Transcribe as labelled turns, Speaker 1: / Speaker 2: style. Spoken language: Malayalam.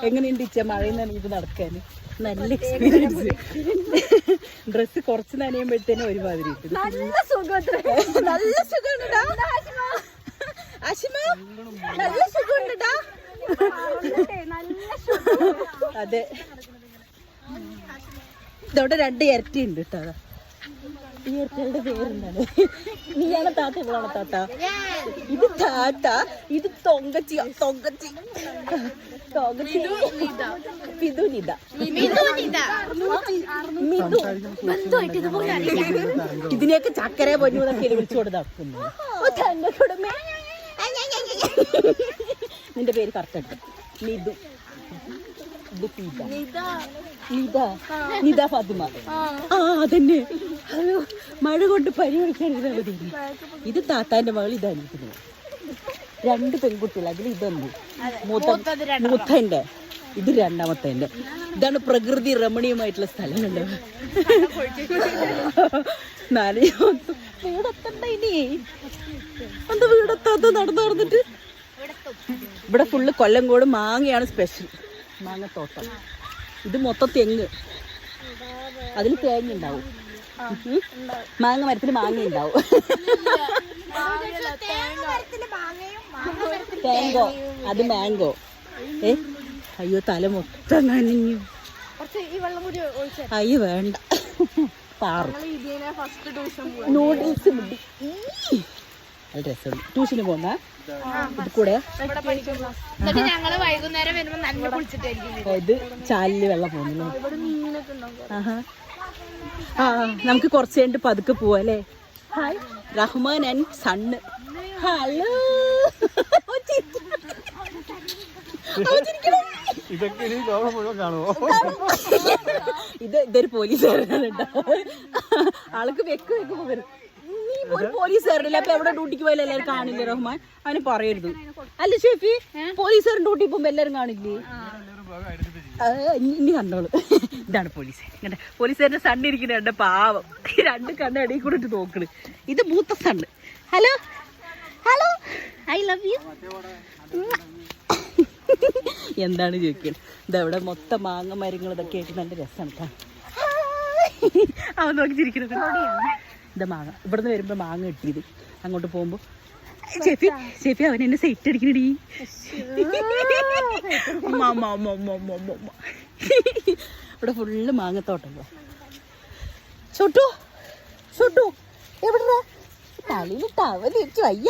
Speaker 1: എങ്ങനെയുണ്ട് ഇച്ച മഴയിൽ നിന്ന് ഇത് നടക്കാൻ? നല്ല എക്സ്പീരിയൻസ്. ഡ്രസ്സ് കുറച്ച് നനയുമ്പോഴത്തേനും ഒരുമാതിരി നല്ല സുഖമാണ്. അതെ, ഇതോടെ 2 ഇരട്ടി ഉണ്ട് കേട്ടോ. ഈ ഇരട്ടയുടെ പേരെന്താണ്? നീയാണ് താത്ത, ഇവളാണ് താത്ത. ഇത് താത്ത, ഇത് തൊങ്കച്ചി. ഇതിനെയൊക്കെ ചക്കര പൊന്നൂന്നൊക്കെ വിളിച്ചു കൊടുത്താക്കുന്നു. നിന്റെ പേര് കറക്റ്റ് നിധു. നിത ഫാത്തിമ. ആ അതന്നെ. അയ്യോ, മഴ കൊണ്ട് പനി പിടിക്കാൻ. ഇത് താത്താന്റെ മകൾ, ഇതായിരിക്കുന്നു. 2 പെൺകുട്ടികൾ. അതിൽ ഇതൊന്നു മൂത്തന്റെ, ഇത് 2ാമത്തെ. ഇതാണ് പ്രകൃതി രമണീയമായിട്ടുള്ള സ്ഥലം. കണ്ടോ? വീടെത്തണ്ട ഇനി. എന്താ വീടെത്താത്ത? നടന്നിട്ട് ഇവിടെ ഫുള്ള് കൊല്ലങ്കോട് മാങ്ങയാണ് സ്പെഷ്യൽ. മാങ്ങത്തോട്ടം. ഇത് മൊത്തം തെങ്ങ്. അതിൽ തേങ്ങ ഉണ്ടാവും. മാങ്ങ മരത്തിൽ മാങ്ങ ഉണ്ടാവും. തേങ്ങോ, അത് മാങ്കോ. അയ്യോ, തല മൊത്തം നനഞ്ഞു. അയ്യോ വേണ്ട. പാറു നൂഡിൽസ് മുടി. അത് രസമുണ്ട്. ട്യൂഷന് പോന്ന ഇത് കൂടെ. ഇത് ചാലില് വെള്ളം പോകുന്നു. ആ, നമുക്ക് കുറച്ച് കഴിഞ്ഞിട്ട് പതുക്കെ പോവല്ലേ. Hi, Rahman and sun. Hello. ഇതൊരു പോലീസുകാരനാണ് കേട്ടോ. ആൾക്ക് വെക്ക് വരും. നീ ഒരു പോലീസുകാരനല്ലേ, അപ്പൊ എവിടെ ഡ്യൂട്ടിക്ക് പോയാലും എല്ലാവരും കാണില്ലേ റഹ്മാൻ? അവന് പറയരുത്. അല്ല ഷെഫി, പോലീസുകാരൻ ഡ്യൂട്ടി പോകുമ്പോ എല്ലാരും കാണില്ലേ? ഇനി കണ്ടോളൂ. ഇതാണ് പോലീസുകാരൻ. പോലീസുകാരന്റെ സണ്ണ് ഇരിക്കുന്നുണ്ട്. പാവം. 2 കണ്ണ് ഇടയിൽ കൂടെ ഇട്ട് നോക്കണ്. ഇത് മൂത്ത sun. Hello hello, I love you. എന്താണ് ചോദിക്കുന്നത്? ഇതവിടെ മൊത്തം മാങ്ങ മരങ്ങൾ ഇതൊക്കെ ആയിട്ട് നല്ല രസമാണ് കേട്ടോ. അവൻ നോക്കി ചിരിക്കുന്നത്. ഇതാ മാങ്ങ. ഇവിടുന്ന് വരുമ്പോ മാങ്ങ കിട്ടിയത്. അങ്ങോട്ട് പോകുമ്പോ ഷെഫി അവൻ എന്നെ സൈറ്റ് അടിക്കണടി. ഇവിടെ ഫുള്ള് മാങ്ങത്തോട്ടം. ചോട്ടു എവിടെ തലയിൽ ടവൽ വെച്ച് വയ്യ.